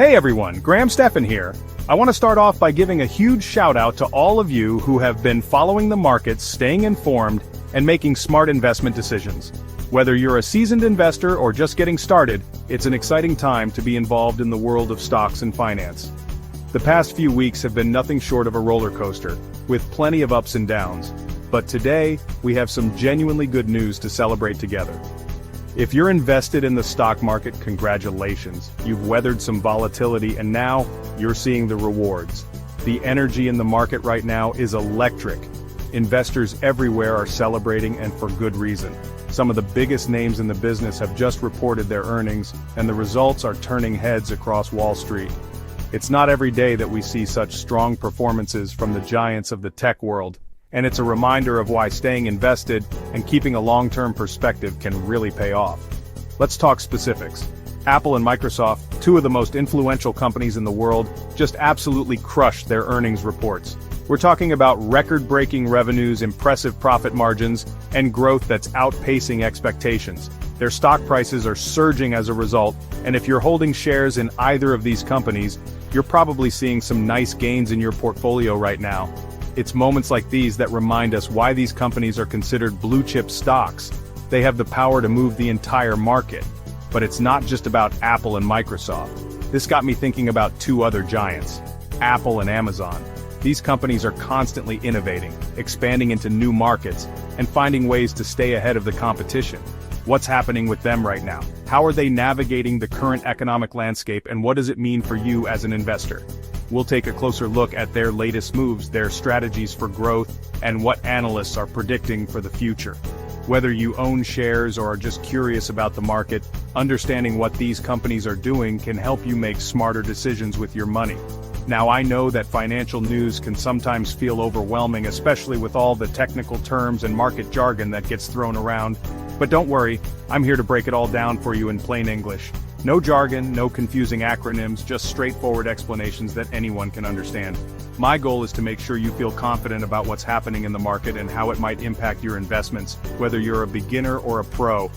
Hey everyone, Graham Stephan here. I want to start off by giving a huge shout out to all of you who have been following the markets, staying informed, and making smart investment decisions. Whether you're a seasoned investor or just getting started, it's an exciting time to be involved in the world of stocks and finance. The past few weeks have been nothing short of a roller coaster, with plenty of ups and downs. But today, we have some genuinely good news to celebrate together. If you're invested in the stock market, congratulations. You've weathered some volatility and now, you're seeing the rewards. The energy in the market right now is electric. Investors everywhere are celebrating, and for good reason. Some of the biggest names in the business have just reported their earnings, and the results are turning heads across Wall Street. It's not every day that we see such strong performances from the giants of the tech world. And it's a reminder of why staying invested and keeping a long-term perspective can really pay off. Let's talk specifics. Apple and Microsoft, two of the most influential companies in the world, just absolutely crushed their earnings reports. We're talking about record-breaking revenues, impressive profit margins, and growth that's outpacing expectations. Their stock prices are surging as a result, and if you're holding shares in either of these companies, you're probably seeing some nice gains in your portfolio right now. It's moments like these that remind us why these companies are considered blue-chip stocks. They have the power to move the entire market. But it's not just about Apple and Microsoft. This got me thinking about two other giants, Apple and Amazon. These companies are constantly innovating, expanding into new markets, and finding ways to stay ahead of the competition. What's happening with them right now? How are they navigating the current economic landscape, and what does it mean for you as an investor? We'll take a closer look at their latest moves, their strategies for growth, and what analysts are predicting for the future. Whether you own shares or are just curious about the market, understanding what these companies are doing can help you make smarter decisions with your money. Now, I know that financial news can sometimes feel overwhelming, especially with all the technical terms and market jargon that gets thrown around. But don't worry, I'm here to break it all down for you in plain English. No jargon, no confusing acronyms, just straightforward explanations that anyone can understand. My goal is to make sure you feel confident about what's happening in the market and how it might impact your investments, whether you're a beginner or a pro.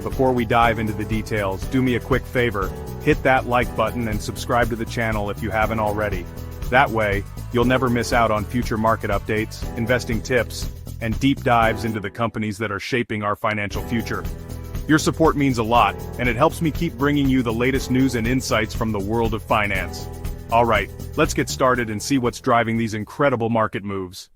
Before we dive into the details, do me a quick favor, hit that like button and subscribe to the channel if you haven't already. That way, you'll never miss out on future market updates, investing tips, and deep dives into the companies that are shaping our financial future. Your support means a lot, and it helps me keep bringing you the latest news and insights from the world of finance. Alright, let's get started and see what's driving these incredible market moves.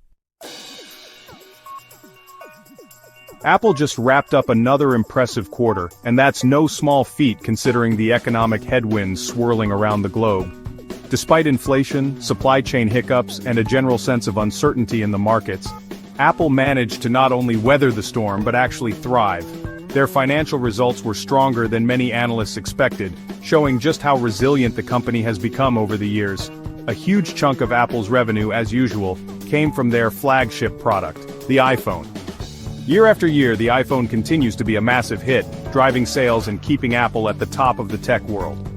Apple just wrapped up another impressive quarter, and that's no small feat considering the economic headwinds swirling around the globe. Despite inflation, supply chain hiccups, and a general sense of uncertainty in the markets, Apple managed to not only weather the storm but actually thrive. Their financial results were stronger than many analysts expected, showing just how resilient the company has become over the years. A huge chunk of Apple's revenue, as usual, came from their flagship product, the iPhone. Year after year, the iPhone continues to be a massive hit, driving sales and keeping Apple at the top of the tech world.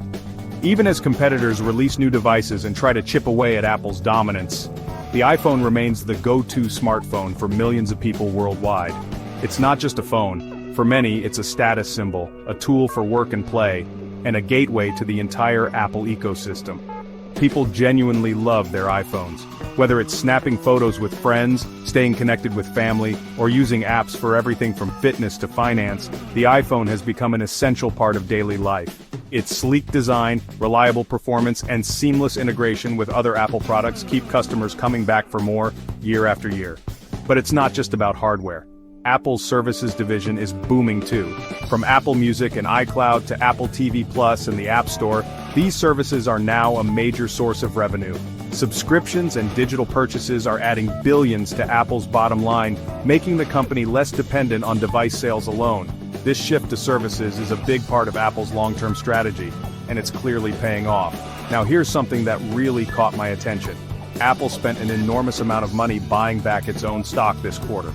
Even as competitors release new devices and try to chip away at Apple's dominance, the iPhone remains the go-to smartphone for millions of people worldwide. It's not just a phone. For many, it's a status symbol, a tool for work and play, and a gateway to the entire Apple ecosystem. People genuinely love their iPhones. Whether it's snapping photos with friends, staying connected with family, or using apps for everything from fitness to finance, the iPhone has become an essential part of daily life. Its sleek design, reliable performance, and seamless integration with other Apple products keep customers coming back for more, year after year. But it's not just about hardware. Apple's services division is booming too. From Apple Music and iCloud to Apple TV Plus and the App Store, these services are now a major source of revenue. Subscriptions and digital purchases are adding billions to Apple's bottom line, making the company less dependent on device sales alone. This shift to services is a big part of Apple's long-term strategy, and it's clearly paying off. Now here's something that really caught my attention. Apple spent an enormous amount of money buying back its own stock this quarter.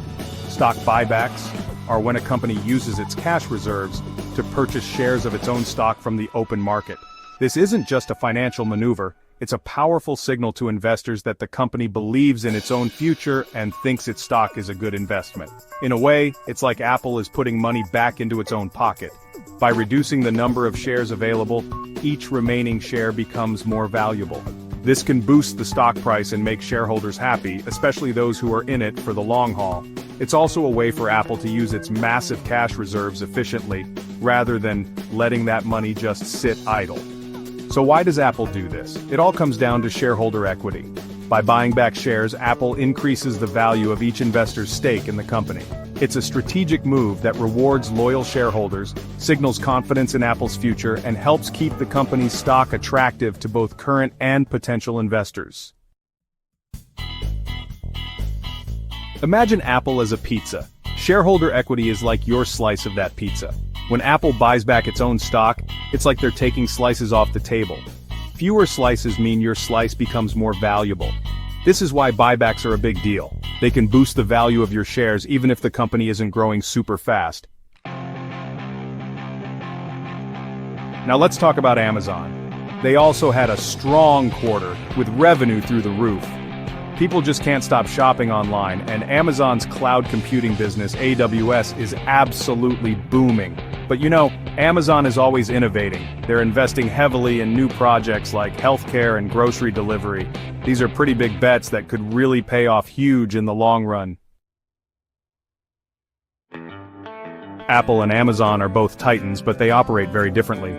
Stock buybacks are when a company uses its cash reserves to purchase shares of its own stock from the open market. This isn't just a financial maneuver, it's a powerful signal to investors that the company believes in its own future and thinks its stock is a good investment. In a way, it's like Apple is putting money back into its own pocket. By reducing the number of shares available, each remaining share becomes more valuable. This can boost the stock price and make shareholders happy, especially those who are in it for the long haul. It's also a way for Apple to use its massive cash reserves efficiently, rather than letting that money just sit idle. So why does Apple do this? It all comes down to shareholder equity. By buying back shares, Apple increases the value of each investor's stake in the company. It's a strategic move that rewards loyal shareholders, signals confidence in Apple's future, and helps keep the company's stock attractive to both current and potential investors. Imagine Apple as a pizza. Shareholder equity is like your slice of that pizza. When Apple buys back its own stock, it's like they're taking slices off the table. Fewer slices mean your slice becomes more valuable. This is why buybacks are a big deal. They can boost the value of your shares even if the company isn't growing super fast. Now let's talk about Amazon. They also had a strong quarter, with revenue through the roof. People just can't stop shopping online, and Amazon's cloud computing business, AWS, is absolutely booming. But you know, Amazon is always innovating. They're investing heavily in new projects like healthcare and grocery delivery. These are pretty big bets that could really pay off huge in the long run. Apple and Amazon are both titans, but they operate very differently.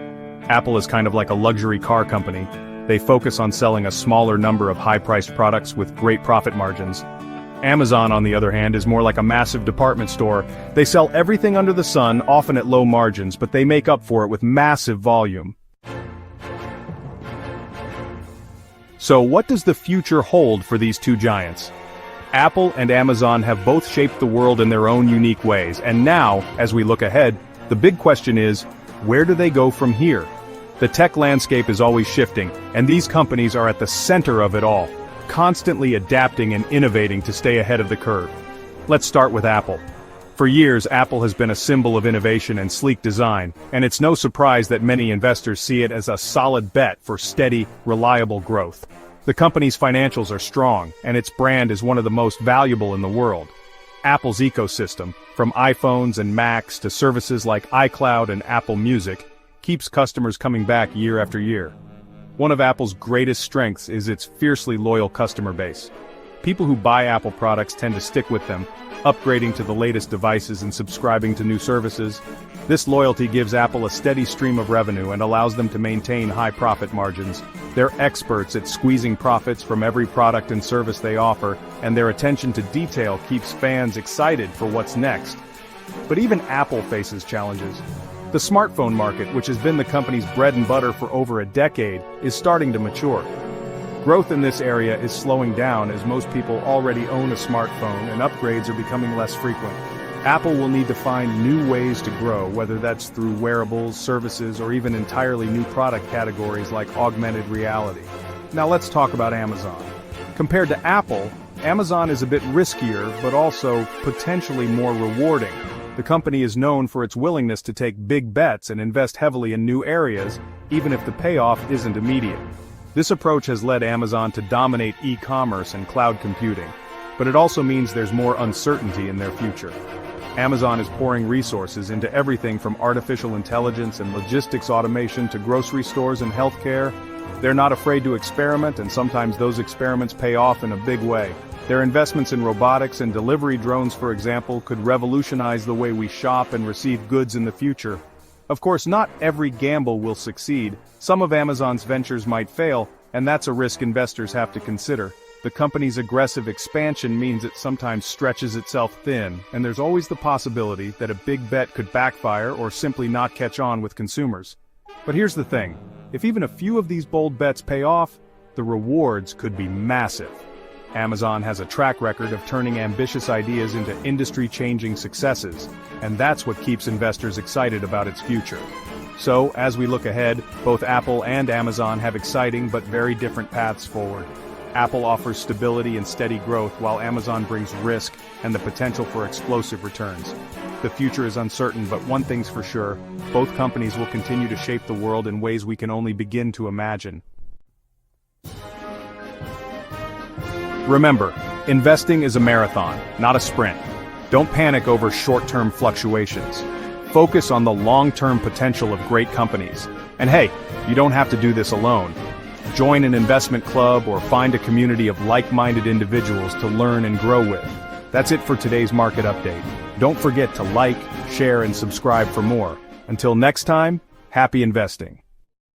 Apple is kind of like a luxury car company. They focus on selling a smaller number of high-priced products with great profit margins. Amazon, on the other hand, is more like a massive department store. They sell everything under the sun, often at low margins, but they make up for it with massive volume. So what does the future hold for these two giants? Apple and Amazon have both shaped the world in their own unique ways, and now, as we look ahead, the big question is, where do they go from here? The tech landscape is always shifting, and these companies are at the center of it all, constantly adapting and innovating to stay ahead of the curve. Let's start with Apple. For years, Apple has been a symbol of innovation and sleek design, and it's no surprise that many investors see it as a solid bet for steady, reliable growth. The company's financials are strong, and its brand is one of the most valuable in the world. Apple's ecosystem, from iPhones and Macs to services like iCloud and Apple Music, keeps customers coming back year after year. One of Apple's greatest strengths is its fiercely loyal customer base. People who buy Apple products tend to stick with them, upgrading to the latest devices and subscribing to new services. This loyalty gives Apple a steady stream of revenue and allows them to maintain high profit margins. They're experts at squeezing profits from every product and service they offer, and their attention to detail keeps fans excited for what's next. But even Apple faces challenges. The smartphone market, which has been the company's bread and butter for over a decade, is starting to mature. Growth in this area is slowing down as most people already own a smartphone and upgrades are becoming less frequent. Apple will need to find new ways to grow, whether that's through wearables, services, or even entirely new product categories like augmented reality. Now let's talk about Amazon. Compared to Apple, Amazon is a bit riskier, but also potentially more rewarding. The company is known for its willingness to take big bets and invest heavily in new areas, even if the payoff isn't immediate. This approach has led Amazon to dominate e-commerce and cloud computing, but it also means there's more uncertainty in their future. Amazon is pouring resources into everything from artificial intelligence and logistics automation to grocery stores and healthcare. They're not afraid to experiment, and sometimes those experiments pay off in a big way. Their investments in robotics and delivery drones, for example, could revolutionize the way we shop and receive goods in the future. Of course, not every gamble will succeed. Some of Amazon's ventures might fail, and that's a risk investors have to consider. The company's aggressive expansion means it sometimes stretches itself thin, and there's always the possibility that a big bet could backfire or simply not catch on with consumers. But here's the thing, if even a few of these bold bets pay off, the rewards could be massive. Amazon has a track record of turning ambitious ideas into industry-changing successes, and that's what keeps investors excited about its future. So, as we look ahead, both Apple and Amazon have exciting but very different paths forward. Apple offers stability and steady growth, while Amazon brings risk and the potential for explosive returns. The future is uncertain, but one thing's for sure, both companies will continue to shape the world in ways we can only begin to imagine. Remember, investing is a marathon, not a sprint. Don't panic over short-term fluctuations. Focus on the long-term potential of great companies. And hey, you don't have to do this alone. Join an investment club or find a community of like-minded individuals to learn and grow with. That's it for today's market update. Don't forget to like, share, and subscribe for more. Until next time, happy investing.